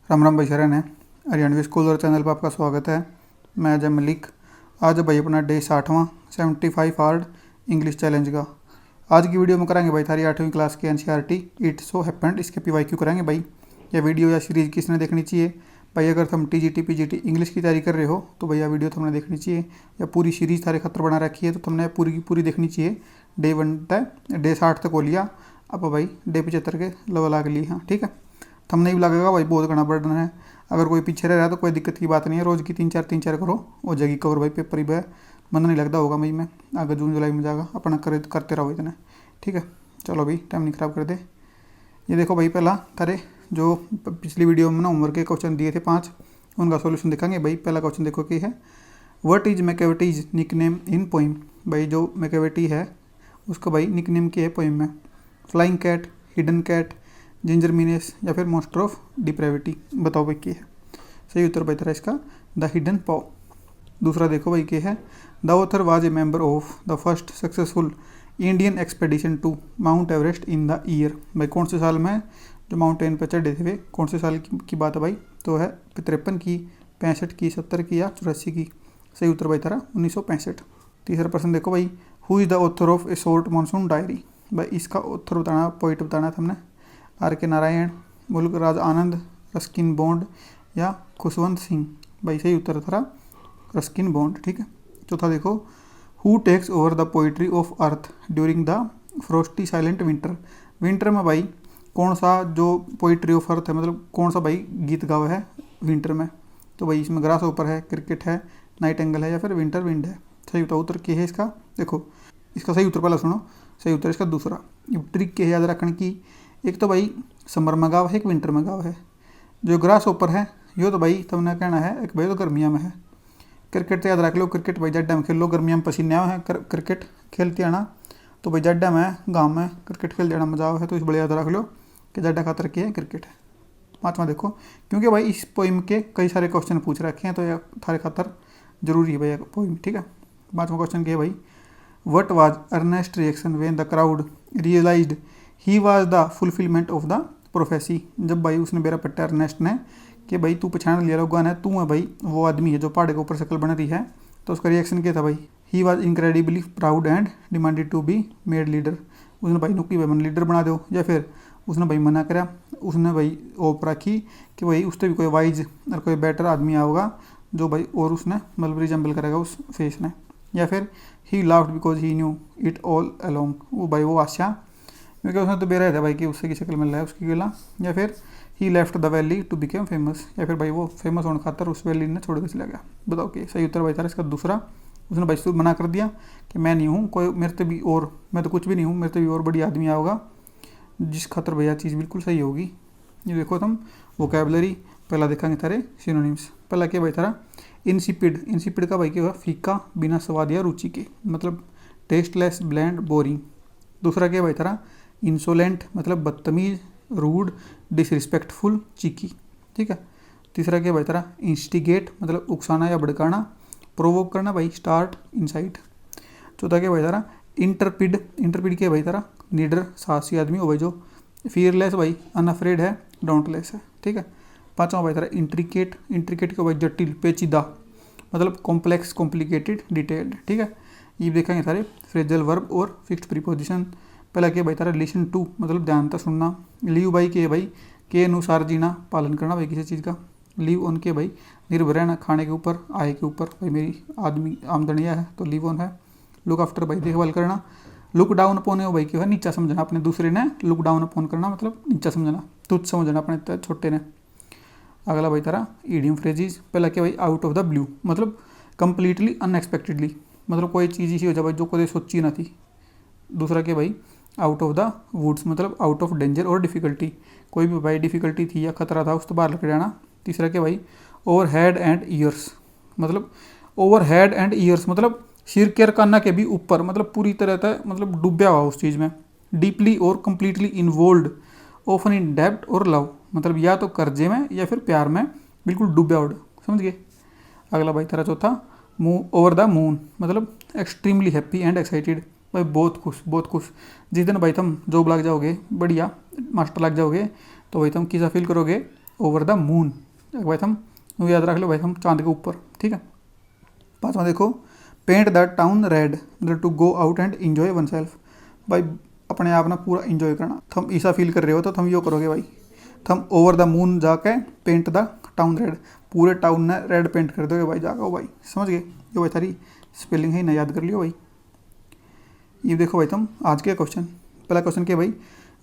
राम राम भाई शरण है। हरियाणवी स्कूल और चैनल पर आपका स्वागत है। मैं अजय मलिक। आज भाई अपना डे 60वां 75 हार्ड इंग्लिश चैलेंज का। आज की वीडियो में कराएंगे भाई थारी 8वीं क्लास के एनसीईआरटी इट सो हैपेंड इसके पीवाईक्यू कराएंगे भाई। यह वीडियो या सीरीज़ किसने देखनी चाहिए भाई? अगर तुम टीजीटी पीजीटी इंग्लिश की तैयारी कर रहे हो तो भैया वीडियो तुमने देखनी चाहिए, या पूरी सीरीज़ थारे खतर बना रखी है तो तुमने पूरी की पूरी देखनी चाहिए। डे 1 तक डे 60 तक हो लिया, अब भाई डे 75 के लेवल आ गई। हाँ ठीक है, थंबनेल भी लगेगा भाई, बहुत घना बर्डन है। अगर कोई पीछे रह रहा है तो कोई दिक्कत की बात नहीं है, रोज़ की 3-4 करो हो जाएगी कवर भाई। पेपर ही वह मन नहीं लगता होगा मई में, आगे जून जुलाई में जाएगा, अपना करते रहो इतने। ठीक है चलो भाई, टाइम नहीं ख़राब कर दे। ये देखो भाई, पहला तारे जो पिछली वीडियो में ना होमवर्क के क्वेश्चन दिए थे 5, उनका सॉल्यूशन दिखाएंगे भाई। पहला क्वेश्चन देखो कि है what is McEvity's nickname in poem. भाई जो मैकेविटी है उसका भाई निकनेम क्या है पोइम में? Flying cat, hidden cat, ginger meanness या फिर मोस्टर ऑफ डिप्रेविटी। बताओ भाई क्या है सही उत्तर? भाई तरह इसका द हिडन पॉ। दूसरा देखो भाई क्या है the author was a member of the first successful Indian expedition to Mount Everest in the year. भाई कौन से साल में जो माउंटेन पर चढ़े थे वे, कौन से साल की बात है भाई? तो है 53 की, 65 की, 70 की या 84 की। सही उत्तर भाई तारा 1965। तीसरा प्रश्न देखो भाई who is the author of A short monsoon diary. भाई इसका ऑथर बताना, पोइट बताना था हमने। आर के नारायण, मुल्क राज आनंद, रस्किन बॉन्ड या खुशवंत सिंह। भाई सही उत्तर था रस्किन बॉन्ड। ठीक है। चौथा देखो who takes over the poetry of earth during the frosty silent winter. Winter में भाई कौन सा जो पोइट्री ऑफ अर्थ है, मतलब कौन सा भाई गीत गावा है विंटर में? तो भाई इसमें ग्रास ओपर है, क्रिकेट है, नाइट एंगल है या फिर विंटर विंड है। सही उत्तर क्या है इसका? देखो इसका सही उत्तर पहला सुनो, सही उत्तर इसका दूसरा। ट्रिक क्या है याद रखने की? एक तो भाई समर में गाँव है, एक विंटर में गाँव है। जो ग्रास ओपर है यो तो भाई तुमने कहना है एक भाई तो गर्मिया में है। क्रिकेट तो याद रख लो, क्रिकेट भाई जड्डा में खेल लो, गर्मिया में पसीने है क्रिकेट खेलते आना, तो भाई जड्डा में गाँव में क्रिकेट खेल जाना मजा है। तो इस बड़े याद रख लो कि जड्डा खातर के है क्रिकेट है। पाँचवा देखो, क्योंकि भाई इस पोइम के कई सारे क्वेश्चन पूछ रखे हैं तो यह थारे खातर जरूरी है भाई पोइम। ठीक है। पाँचवा क्वेश्चन क्या है भाई what was Ernest reaction when the crowd realised he was the fulfilment of the prophecy. जब भाई उसने बेरा पट्टा अर्नेस्ट ने कि भाई तू पहचान लिया लोगों ने, तू है भाई वो आदमी है जो पहाड़ के ऊपर शक्ल बन रही है, तो उसका रिएक्शन क्या था भाई? He was incredibly proud and demanded to be made leader. उसने भाई नुकी भाई मन लीडर बना दो, या फिर उसने भाई मना करा, उसने भाई ओप रखी कि भाई उससे भी कोई वाइज और कोई बेटर आदमी आओगा जो भाई और उसने मतलब रिजेंबल करेगा उस फेस ने, या फिर ही laughed because he knew it all along. वो भाई वो आशा क्योंकि उसने तो बेरा था भाई कि उससे की शक्ल मिल रहा है उसकी गिला, या फिर he left the valley to become famous, या फिर भाई वो फेमस होने खातर उस वैली ने छोड़ के चला गया। बताओ कि सही उत्तर भाई था इसका दूसरा। उसने भाई मना कर दिया कि मैं नहीं हूँ कोई, मेरे से भी और, मैं तो कुछ भी नहीं हूँ, मेरे से भी और बड़ी आदमी आओगा, जिस खातर भैया चीज़ बिल्कुल सही होगी। ये देखो तुम वोकैबलरी पहला देखेंगे थारे सिनोनिम्स। पहला क्या भाई थारा इंसिपिड। इंसिपिड का भाई क्या हुआ? फीका, बिना स्वाद या रुचि के, मतलब टेस्टलेस, ब्लैंड, बोरिंग। दूसरा क्या भाई थारा इंसोलेंट, मतलब बदतमीज, रूड, डिसरिस्पेक्टफुल, चीकी। ठीक है। तीसरा क्या भाई तारा इंस्टिगेट, मतलब उकसाना या भड़काना, प्रोवोक करना भाई, स्टार्ट, इनसाइट। चौथा क्या भाई तारा इंटरपिड। इंटरपिड क्या भाई तारा नीडर, साहसी आदमी हो भाई जो। फियरलेस भाई अनअफ्रेड है, डाउंटलेस है। ठीक है। पांचवा भाई तारा इंट्रिकेट। इंट्रिकेट क्या भाई जटिल, पेचीदा, मतलब कॉम्प्लेक्स, कॉम्प्लिकेटेड, डिटेल्ड। ठीक है। ये देखेंगे सारे फ्रेजल वर्ब और फिक्स्ड प्रीपोजिशन। पहला क्या भाई तारा लिसन टू, मतलब ध्यान से सुनना। लीव भाई के अनुसार जीना, पालन करना भाई किसी चीज़ का। लीव ऑन के भाई निर्भर रहना, खाने के ऊपर, आय के ऊपर, भाई मेरी आदमी आमदनिया है तो लीव ऑन है। लुक आफ्टर भाई देखभाल करना। लुक डाउन अपॉन है भाई क्या है? नीचा समझना, अपने दूसरे ने लुक डाउन अपॉन करना मतलब नीचा समझना, तुच्छ समझना अपने छोटे ने। अगला भाई तारा ईडियम फ्रेजिज। पहला क्या भाई आउट ऑफ द ब्लू, मतलब कंप्लीटली अनएक्सपेक्टेडली, मतलब कोई चीज़ ऐसी हो जाए भाई जो कभी सोची ना थी। दूसरा क्या भाई आउट ऑफ द वुड्स, मतलब आउट ऑफ डेंजर और डिफ़िकल्टी, कोई भी भाई डिफ़िकल्टी थी या खतरा था उस तो बाहर लेकर जाना। तीसरा क्या भाई ओवर हेड एंड ईयर्स, मतलब ओवर हेड एंड ईयर्स मतलब सिर के काना के भी ऊपर, मतलब पूरी तरह से मतलब डूबा हुआ उस चीज़ में। डीपली और कम्प्लीटली इन्वॉल्व, ऑफन इन डेब्ट और लव, मतलब या तो कर्जे में या फिर प्यार में बिल्कुल डूबा उड़, समझ गए। अगला भाई तेरा चौथा ओवर द मून, मतलब एक्सट्रीमली हैप्पी एंड एक्साइटेड, भाई बहुत खुश, बहुत खुश। जिस दिन भाई तुम जॉब लग जाओगे, बढ़िया मास्टर लग जाओगे, तो भाई तुम किसा फील करोगे ओवर द मून, भाई हम याद रख लो भाई हम चांद के ऊपर, ठीक है। पाँचवा देखो, पेंट द टाउन रेड, मतलब to go out and enjoy oneself, भाई अपने आप ना पूरा इंजॉय करना, तुम ऐसा फील कर रहे हो तो तुम यो करोगे भाई, तुम ओवर द मून जाके पेंट द टाउन रेड, पूरे टाउन ने रेड पेंट कर दोगे भाई जाकर, भाई समझ गए, ये भाई थारी स्पेलिंग है ना, याद कर लियो भाई। ये देखो भाई तुम आज के क्वेश्चन, पहला क्वेश्चन क्या भाई,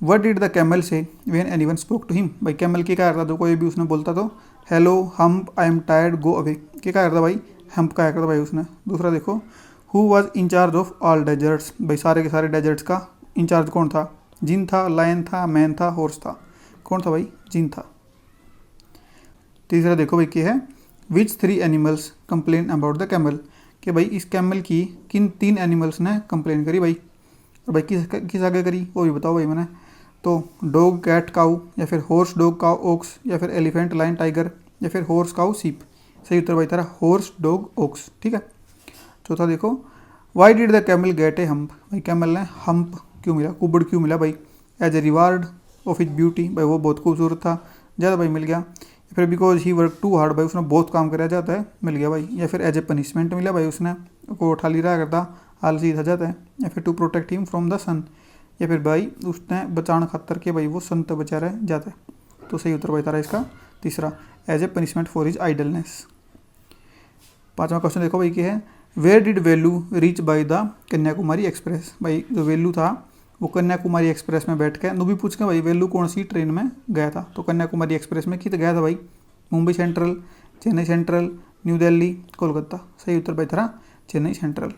what did the camel say when anyone spoke to him, भाई कैमल की क्या करता तो कोई भी उसने बोलता तो hello hump I am tired go away, क्या करता भाई, हम्प का करता भाई उसने। दूसरा देखो, who was in charge of all deserts, भाई सारे के सारे डेजर्ट्स का इंचार्ज कौन था, जिन था, लायन था, मैन था, हॉर्स था, कौन था भाई, जिन था। तीसरा देखो भाई क्या है, विच 3 animals complain about the camel, कि भाई इस कैमल की किन 3 एनिमल्स ने कंप्लेन करी भाई, और भाई किस आगे करी वो भी बताओ भाई मैंने, तो डॉग कैट काऊ, या फिर हॉर्स डॉग काऊ ओक्स, या फिर एलिफेंट लाइन टाइगर, या फिर हॉर्स काऊ सीप। सही उत्तर भाई तारा हॉर्स डॉग ओक्स, ठीक है। चौथा देखो, why did the camel get a hump, भाई कैमल ने हम्प क्यों मिला, कुबड़ क्यों मिला भाई, as a reward of his beauty, भाई वो बहुत खूबसूरत था, ज़्यादा भाई मिल गया, या फिर because he work too hard, भाई उसने बहुत काम कराया जाता है, मिल गया भाई, या फिर एज ए पनिशमेंट मिला भाई, उसने को उठा ली रहा करता आलसी था जाता है, या फिर to protect him from the sun, या फिर भाई उसने बचाने खातर के भाई वो सन तक बचा रहा जाता है। तो सही उत्तर भाई तारा इसका तीसरा, as a punishment for his idleness. पांचवा क्वेश्चन देखो भाई क्या है, where did Velu reach by the Kanyakumari Express, भाई जो वेलू था वो कन्याकुमारी एक्सप्रेस में बैठ के नु भी पूछ के भाई वेलू कौन सी ट्रेन में गया था, तो कन्याकुमारी एक्सप्रेस में कित गया था भाई, Mumbai central, Chennai central, new Delhi, Kolkata. सही उत्तर भाई तारा चेन्नई सेंट्रल।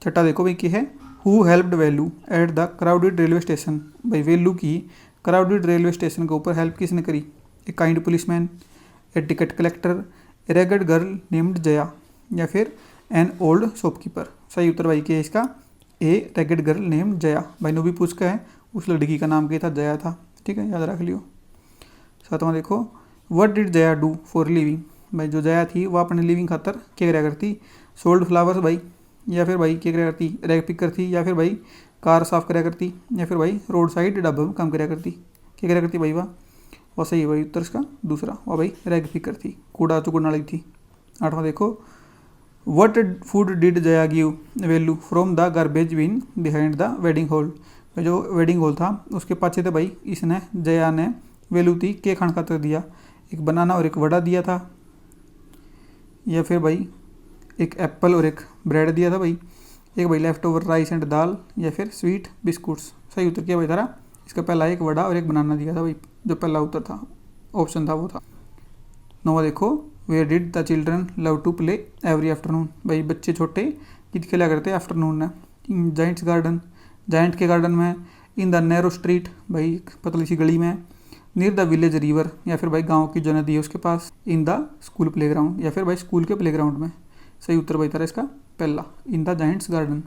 छठा देखो भाई क्या है, who helped Velu at the crowded railway station, भाई वेलू की क्राउडेड रेलवे स्टेशन के ऊपर हेल्प किसने करी, a kind policeman, a ticket collector, a ragged girl named Jaya, या फिर एन ओल्ड शॉपकीपर। सही उत्तर भाई क्या है इसका, ए रेगड गर्ल नेम्ड जया, भाई नो भी पूछ के है उस लड़की का नाम क्या था, जया था, ठीक है, याद रख लियो। सातवां देखो, what did Jaya do for living, भाई जो जया थी वो अपने लिविंग खातर क्या करा करती, सोल्ड फ्लावर्स भाई, या फिर भाई क्या करा करती, रैग पिक करती, या फिर भाई कार साफ करा करती, या फिर भाई रोड साइड ढाबा में काम करा करती, क्या करा करती भाई वह सही है भाई उत्तर इसका दूसरा, वह भाई रैग पिक करती, कूड़ा चुकड़ने वाली थी। आठवां देखो, what food did Jaya give Velu from the garbage bin behind the wedding hall, जो वेडिंग हॉल था उसके पाछे थे भाई इसने जया ने वेलू थी के खान खातर दिया, एक बनाना और एक वड़ा दिया था, या फिर भाई एक एप्पल और एक ब्रेड दिया था भाई, एक भाई लेफ्ट ओवर राइस एंड दाल, या फिर स्वीट बिस्कुट्स। सही उत्तर क्या भाई तारा इसका पहला एक वड़ा और एक बनाना दिया था भाई, जो पहला उत्तर था ऑप्शन था वो था। नौवा देखो, where did the children love to play every afternoon, भाई बच्चे छोटे कित खेला करते आफ्टरनून में, इन जाइंट्स गार्डन, जाइंट के गार्डन में, इन द नैरो स्ट्रीट, भाई पतली सी गली में, नियर द विलेज रिवर, या फिर भाई गांव की जो नदी है उसके पास, इन द स्कूल प्लेग्राउंड, या फिर भाई स्कूल के प्लेग्राउंड में। सही उत्तर भाई तारा इसका पहला, इन द जाइंट्स गार्डन।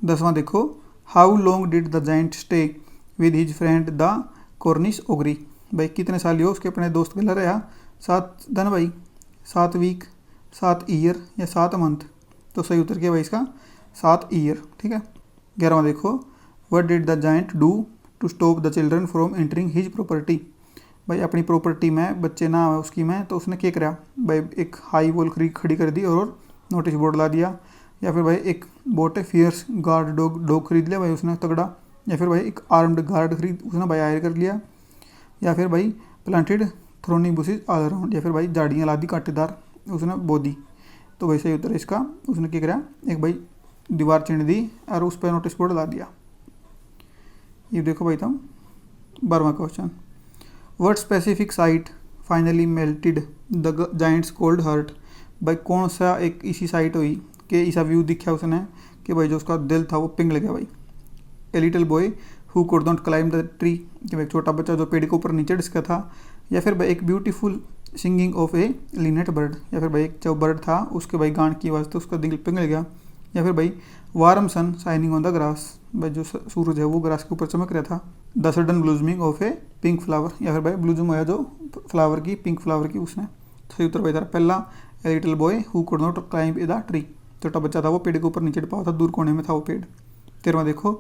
10वां देखो, how long did the giant stay with his friend the Cornish ogre, भाई कितने साल हो उसके अपने दोस्त गला रहा, 7 दिन भाई, 7 वीक, 7 ईयर, या 7 मंथ। तो सही उत्तर क्या भाई इसका 7 ईयर, ठीक है। 11वां देखो, what did the giant do to stop the children from entering his property, भाई अपनी प्रॉपर्टी में बच्चे ना आए उसकी में, तो उसने क्या करा भाई, एक हाई वॉल खड़ी कर दी और नोटिस बोर्ड ला दिया, या फिर भाई एक बोट फियर्स गार्ड डॉग खरीद लिया भाई उसने तगड़ा, या फिर भाई एक आर्म्ड गार्ड खरीद उसने भाई हायर कर लिया, या फिर भाई planted thorny bushes all around, या फिर भाई झाड़ियाँ ला दी कांटेदार उसने बो दी। तो भाई सही उत्तर इसका उसने क्या करा, एक भाई दीवार चिन दी और उस पर नोटिस बोर्ड ला दिया। ये देखो भाई तुम 12वां question, what specific sight finally melted the giant's cold heart, भाई कौन सा एक ऐसी साइट हुई कि ऐसा व्यू दिखा उसने कि भाई जो उसका दिल था वो पिघल गया भाई। A little boy who could not climb the tree, कि भाई छोटा बच्चा जो पेड़ के ऊपर नीचे डिस्का था, या फिर भाई एक beautiful singing of A Lynette bird, या फिर भाई एक जो बर्ड था उसके भाई गान की आवाज़ तो उसका दिल पिघल गया, या फिर भाई warm sun shining on the grass, भाई जो सूरज है वो ग्रास के ऊपर चमक रहा था, the sudden blooming of a pink flower, या फिर भाई ब्लूजम होया जो फ्लावर की पिंक फ्लावर की उसने। सही उत्तर भाई पहला, a little boy who could not climb the tree, छोटा बच्चा था वो पेड़ के ऊपर नीचे पाया था, दूर कोने में था वो पेड़। 13वां देखो,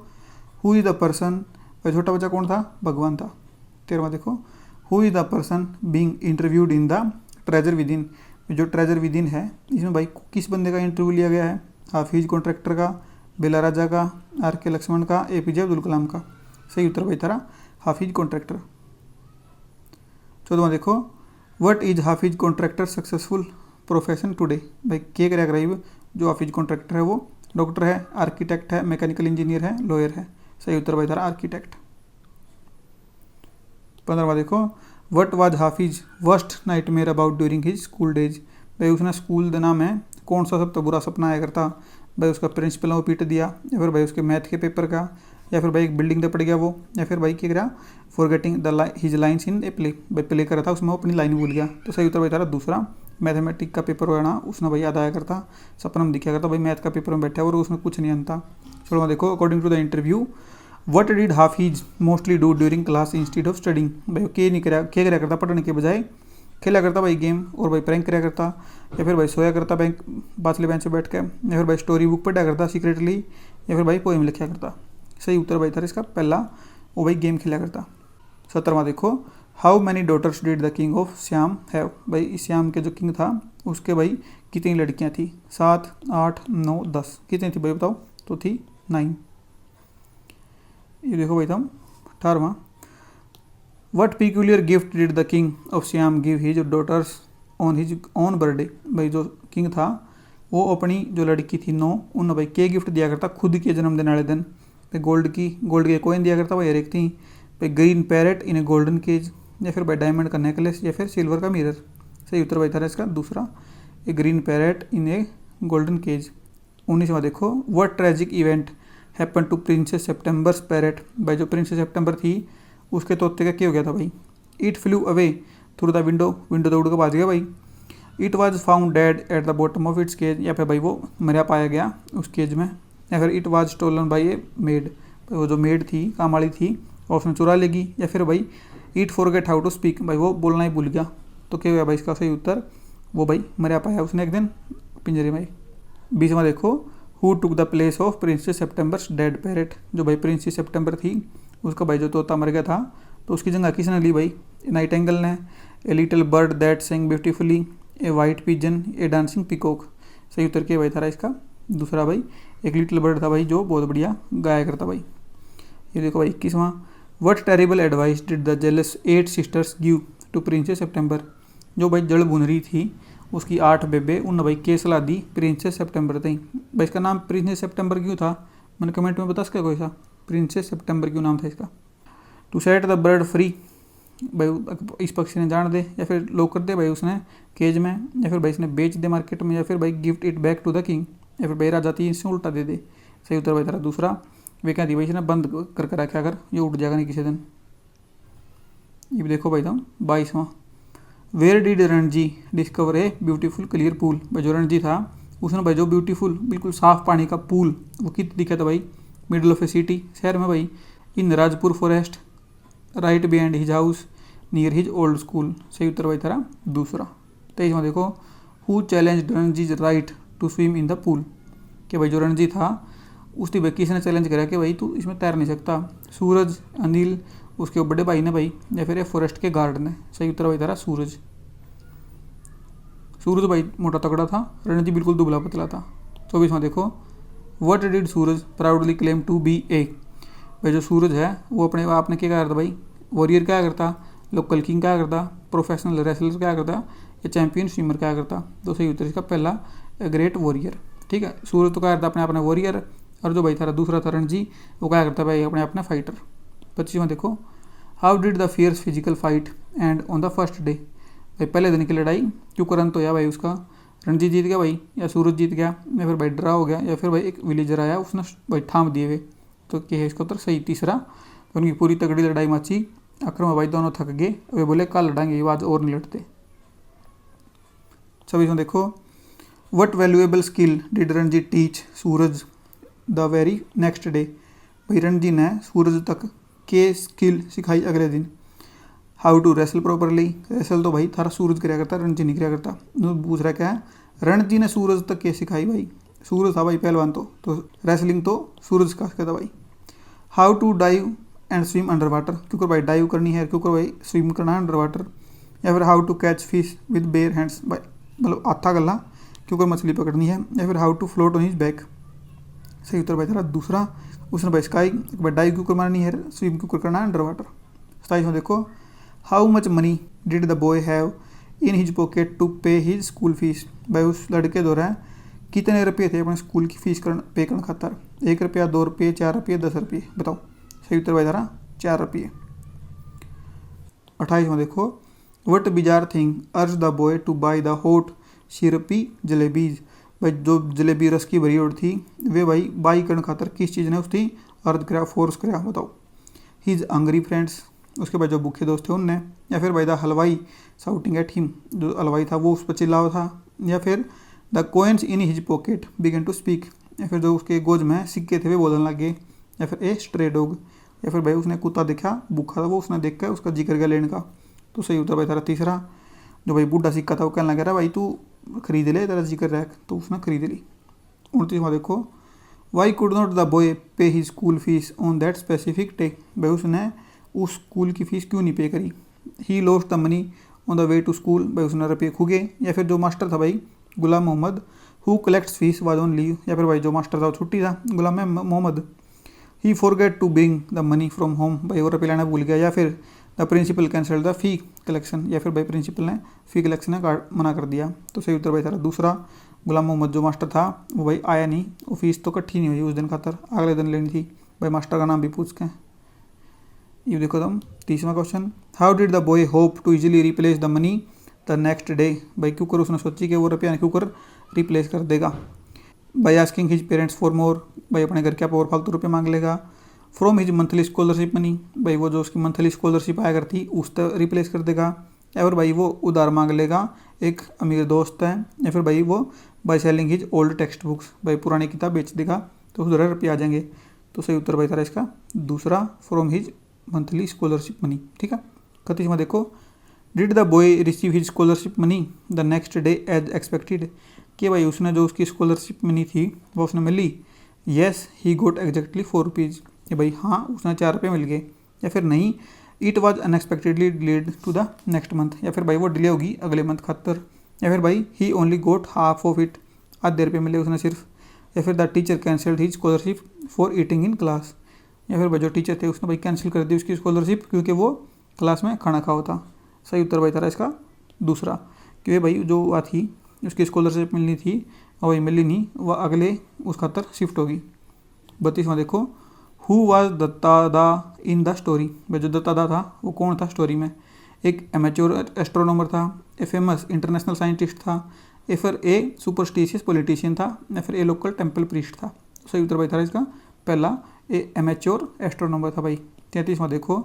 हु इज़ द पर्सन, भाई छोटा बच्चा कौन था, भगवान था। 13वां देखो, who is the person being interviewed in the treasure with in. जो ट्रेजर विद इन है इसमें भाई किस बंदे का इंटरव्यू लिया गया है? हाफिज कॉन्ट्रैक्टर का, बेला राजा का, आर के लक्ष्मण का, एपीजे अब्दुल कलाम का। सही उत्तर भाई तारा हाफिज कॉन्ट्रैक्टर। 14वां देखो, what is Hafiz contractor successful profession today. भाई क्या क्या करेगा जो हाफिज कॉन्ट्रैक्टर है वो? डॉक्टर है, आर्किटेक्ट है, मैकेनिकल इंजीनियर है, लॉयर है। सही उत्तर भाई तारा आर्किटेक्ट। 15वां देखो, what was Hafiz worst nightmare about during his school days. भाई उसने स्कूल दिना में कौन सा सबसे बुरा सपना आया करता? भाई उसका प्रिंसिपल वो पीट दिया, या फिर भाई उसके मैथ के पेपर का, या फिर भाई एक बिल्डिंग पे पड़ गया वो, या फिर भाई क्या करा forgetting the his lines in a play. भाई प्ले कर रहा था उसमें वो अपनी लाइन भूल गया। तो सही उत्तर भाई तारा दूसरा, मैथमेटिक का पेपर हो ना उसने भाई याद आया करता, सपना में दिखा करता भाई मैथ का पेपर में बैठा और उसमें कुछ नहीं आता। चलो देखो, according to the interview what did Hafiz mostly do during class instead of studying. भाई क्या नहीं करा, क्या करा करता पढ़ने के बजाय? खेला करता भाई गेम, और भाई प्रैंक करा करता, या फिर भाई सोया करता बैंक पाछले बेंच पे बैठ के, या फिर भाई स्टोरी बुक पढ़ा करता सीक्रेटली, या फिर भाई पोएम लिखा करता। सही उत्तर भाई था इसका पहला, वो भाई गेम खेला करता। 17वां देखो, how many daughters did the king of Siam have. भाई श्याम के जो किंग था उसके भाई कितनी लड़कियां थी? 7, 8, 9, 10। कितनी थी भाई बताओ? तो थी 9। ये देखो भाई तुम 18वां, what peculiar gift did the king of Siam give his daughters on his own birthday. भाई जो किंग था वो अपनी जो लड़की थी 9 उन्हें भाई क्या गिफ्ट दिया करता खुद के जन्मदिन वाले दिन? भाई गोल्ड के कॉइन दिया करता भाई हर एक थी, भाई green parrot in a golden cage, या फिर भाई डायमंड का नेकलेस, या फिर सिल्वर का मिरर। सही उत्तर भाई था इसका दूसरा, a green parrot in a golden cage. 19वां देखो, what tragic event happen to princess September's parrot. भाई जो प्रिंसेस सेप्टेम्बर थी उसके तोते का क्या हो गया था भाई? It flew away through the window तो उड़ के भाग गया भाई। It was found dead at the bottom of its cage, या फिर भाई वो मरा पाया गया उस केज में, या फिर it was stolen by a maid. वो जो मेड थी काम वाली थी और उसने चुरा लेगी, या फिर भाई it forget how to speak. भाई वो बोलना ही भूल गया। तो क्या हुआ भाई इसका सही उत्तर? वो भाई मरा पाया उसने एक दिन पिंजरे में। 20वां देखो, who took the place of princess September's dead parrot. जो भाई प्रिंसेस सेप्टेम्बर थी उसका भाई जो तोता मर गया था तो उसकी जगह किसने ली भाई? नाइटेंगल ने, a little bird that Singh beautifully, A white pigeon, A dancing peacock. सही उत्तर क्या भाई था इसका दूसरा भाई, एक लिटिल बर्ड था भाई जो बहुत बढ़िया गाया करता भाई। ये देखो भाई 21वां, what terrible advice did the jealous 8 sisters give to princess September. जो भाई जड़ बुन रही थी उसकी 8 बेबे उन भाई के सलाह दी प्रिंसेस सेप्टेम्बर तई। भाई इसका नाम प्रिंसेस सेप्टेम्बर क्यों था? मैंने कमेंट में बता सका कोई सा प्रिंसेस सेप्टेम्बर क्यों नाम था इसका? To set the bird free, भाई इस पक्षी ने जान दे, या फिर लॉक कर दे भाई उसने केज में, या फिर भाई इसने बेच दे मार्केट में, या फिर भाई gift it back to the king, या फिर भाई राजा थी इससे उल्टा दे दे। सही उत्तर भाई तेरा दूसरा, वे क्या थी भाई इसने बंद करके रखा अगर ये उठ जाएगा नहीं किसी दिन। ये भी देखो भाई तुम 22वां, where did Ranji discover a beautiful clear pool. भाई जो रणजी था उसने भाई जो ब्यूटीफुल बिल्कुल साफ पानी का पूल वो कित दिखा था भाई? मिडल ऑफ ए सिटी, शहर में भाई, in Rajpur forest, right behind his house, near his old school. सही उत्तर भाई तेरा दूसरा। 23वां देखो, who challenge Ranji's right to swim in the pool. कि भाई जो रणजी था उसकी भाई किसने चैलेंज करा कि भाई तू इसमें तैर नहीं सकता? सूरज, अनिल, उसके बड़े भाई ने भाई, या फिर फॉरेस्ट के गार्ड ने। सही उत्तर भाई तेरा सूरज। सूरज भाई मोटा तगड़ा था, रणजी बिल्कुल दुबला पतला था। 24वां देखो, what did Suraj proudly claim to be a. भाई जो सूरज है वो अपने आप ने क्या करता भाई? वॉरियर क्या करता, लोकल किंग क्या करता, प्रोफेशनल रेसलर क्या करता, या चैंपियन स्विमर क्या करता? तो सही उत्तर इसका पहला, ग्रेट वॉरियर। ठीक है, सूरज तो क्या करता अपने अपने वॉरियर, और जो भाई था दूसरा था रणजी वो क्या करता भाई अपने अपने फाइटर। 25वां देखो, how did the fierce physical fight end on the first day. भाई पहले दिन की लड़ाई क्यों करंट तो या भाई उसका रणजी जीत गया भाई, या सूरज जीत गया, या फिर भाई ड्रा हो गया, या फिर भाई एक विलेजर आया उसने भाई थाम दिए हुए। तो क्या है इसका उत्तर सही तीसरा। तो उनकी पूरी तगड़ी लड़ाई मची, आखिर में भाई दोनों थक गए, वे बोले कल लड़ाएंगे, ये आज और नहीं लड़ते। 26वां देखो, what valuable skill did Ranji teach Suraj the very next day. भाई रणजी ने सूरज तक के स्किल सिखाई अगले दिन। How to wrestle properly, wrestle तो भाई थारा सूरज कराया करता, रणजी नहीं कराया करता। पूछ रहा क्या है, रणजी ने सूरज तक के सिखाई भाई, सूरज था भाई पहलवान तो रेसलिंग तो सूरज का था भाई। How to dive and swim under water, क्योंकि भाई डाइव करनी है, क्योंकि भाई स्विम करना है अंडर वाटर। या फिर how to catch fish with bare hands, भाई मतलब हाथा गला क्योंकि मछली पकड़नी है। या फिर how to float on his back. सही उत्तर भाई था दूसरा। उसने भाई स्काई भाई डाइव क्यों मारनी है, स्विम क्यों करना है अंडर वाटर। 27 में देखो how much money did the boy have in his pocket to pay his school fees, भाई उस लड़के द्वारा कितने रुपये थे अपने स्कूल की फीस पे करने खातर। 1 रुपया, 2 रुपये, 4 रुपये, 10 रुपये, बताओ। सही उत्तर भाई था 4 रुपये। 28 में देखो what bizarre thing urge the boy to buy the hot syrupy jalebis, भाई जो जलेबी रस की भरी और थी वे भाई बाई करने खातर किस चीज़ ने उसकी अर्ज कराया, फोर्स कराया, बताओ। हीज हंगरी फ्रेंड्स, उसके बाद जो भूखे दोस्त थे उनने। या फिर भाई द हलवाई साउटिंग एट हिम, जो हलवाई था वो उस पर चिल्ला था। या फिर the coins in his pocket began to speak, या फिर जो उसके गोज में सिक्के थे वे बोलने लग गए। या फिर ए स्ट्रे डॉग, या फिर भाई उसने कुत्ता देखा भूखा था वो उसने देख कर उसका जिक्र किया लेने का। तो सही उत्तर भाई था तीसरा। जो भाई बूढ़ा सिक्का था वो कहने लगा रहा भाई तू खरीद ले, तेरा जिक्र रख, तो उसने खरीद ली। 29 में देखो why could not the boy pay he school fees on that specific day, भाई उसने उस स्कूल की फ़ीस क्यों नहीं पे करी। He lost the money on the way to school, भाई उसने रुपये खो गए। या फिर जो मास्टर था भाई Ghulam Mohammad who collects fees was on leave, या फिर भाई जो मास्टर था वो छुट्टी था Ghulam Mohammad. He forget to bring the money from home, भाई वो रुपये लाना भूल गया। या फिर the principal cancel the fee collection, या फिर भाई प्रिंसिपल ने फ़ी कलेक्शन का मना कर दिया। तो सही उत्तर भाई था दूसरा। गुलाम मोहम्मद जो मास्टर था वो भाई आया नहीं, वो फीस तो इकट्ठी नहीं हुई उस दिन खातर, अगले दिन लेनी थी। भाई मास्टर का नाम भी पूछ के। ये देखो तुम 30वां question how did the boy hope to easily replace the money the next day, भाई क्यों कर उसने सोची कि वो रुपया क्यों कर रिप्लेस कर देगा। By asking his parents for more, भाई अपने घर के आप और फालतू रुपये मांग लेगा। From his monthly scholarship money, भाई वो जो उसकी मंथली स्कॉलरशिप आया करती उस तक रिप्लेस कर देगा। या फिर भाई वो उधार मांग लेगा, एक अमीर दोस्त है। या फिर भाई वो by selling his old text books, भाई पुरानी किताब बेच देगा तो उधर रुपये आ जाएंगे। तो सही उत्तर भाई था इसका दूसरा, from his monthly scholarship money. ठीक है। 31 में देखो did the boy receive his scholarship money the next day as expected, कि भाई उसने जो उसकी स्कॉलरशिप मनी थी वो उसने मिली। येस ही गोट एग्जैक्टली 4 रुपीज़, कि भाई हाँ उसने 4 रुपये मिल गए। या फिर नहीं it was unexpectedly delayed to the next month, या फिर भाई वो डिले होगी अगले मंथ खातर। या फिर भाई he only got half of it, आधे रुपये मिले उसने सिर्फ। या फिर the teacher cancelled his scholarship for eating in class, या फिर भाई जो टीचर थे उसने भाई कैंसिल कर दी उसकी स्कॉलरशिप क्योंकि वो क्लास में खाना खाओ था। सही उत्तर भाई था इसका दूसरा, कि भाई जो वह थी उसकी स्कॉलरशिप मिलनी थी और वही मिली नहीं, वह अगले उस खातर शिफ्ट होगी। 32 में देखो who was Dattada in the story, भाई जो दत्तादा था वो कौन था स्टोरी में। एक एमेच्योर एस्ट्रोनॉमर था, ए फेमस इंटरनेशनल साइंटिस्ट था, या फिर ए सुपरस्टिशियस पॉलिटिशियन था, या फिर ए लोकल टेम्पल प्रीस्ट था। सही उत्तर भाई था इसका पहला, ए एमेच्योर एस्ट्रोनॉमर था भाई। 33 में देखो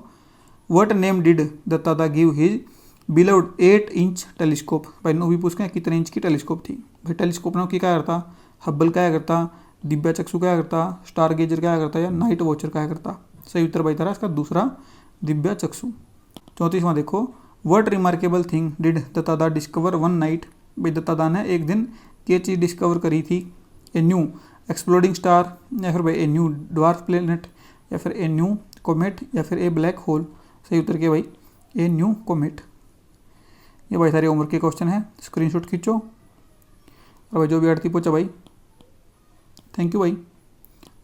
what name did Dattada give his beloved 8 inch telescope, भाई नो भी पूछ के कितने इंच की टेलीस्कोप थी। भाई टेलीस्कोप ने क्या करता, हब्बल क्या करता, दिव्या चक्षु क्या करता, स्टार गेजर क्या करता, या नाइट वॉचर क्या करता। सही उत्तर भाई था इसका दूसरा, दिव्या चक्षु। 34 में देखो what remarkable thing did Dattada discover one night, भाई दत्तादा ने एक दिन क्या चीज़ डिस्कवर करी थी। ए न्यू एक्सप्लोडिंग स्टार, या फिर भाई ए न्यू ड्वार्फ प्लेनेट, या फिर ए न्यू कोमेट, या फिर ए ब्लैक होल। सही उत्तर के भाई ए न्यू कोमेट। ये भाई सारे होमवर्क के क्वेश्चन है, स्क्रीनशॉट खींचो और भाई जो भी आड़ती पूछा भाई थैंक यू भाई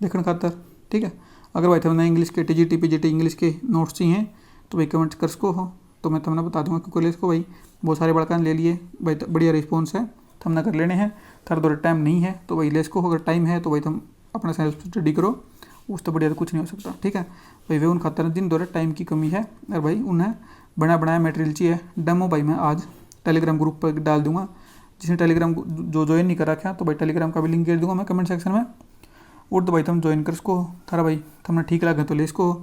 देखने खातर। ठीक है। अगर भाई तुमने इंग्लिश के टीजीटी पीजीटी इंग्लिश के नोट्स चाहिए तो भाई कमेंट कर सको हो, तो मैं तुमने बता दूंगा क्योंकि इसको भाई बहुत सारे बड़का ले लिए भाई, बढ़िया रिस्पॉन्स है, तुमने कर लेने हैं। थारा दौरे टाइम नहीं है तो भाई ले इसको, अगर टाइम है तो भाई तुम अपना सेल्फ स्टडी करो, उस तो बढ़िया तो कुछ नहीं हो सकता। ठीक है भाई। वे उन खातर जिन दौरे टाइम की कमी है और भाई उन्हें बना बनाया मटेरियल चाहिए, डेमो भाई मैं आज टेलीग्राम ग्रुप पर डाल दूंगा। जिसने टेलीग्राम जो ज्वाइन नहीं कर रखा तो भाई टेलीग्राम का भी लिंक दे दूंगा मैं कमेंट सेक्शन में, और तो भाई तुम ज्वाइन कर सको। थारा भाई तुमने ठीक लगे तो ले इसको,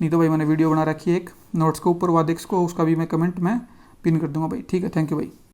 नहीं तो भाई मैंने वीडियो बना रखी है एक नोट्स के ऊपर वादेक्स को, उसका भी मैं कमेंट में पिन कर दूंगा भाई। ठीक है, थैंक यू भाई।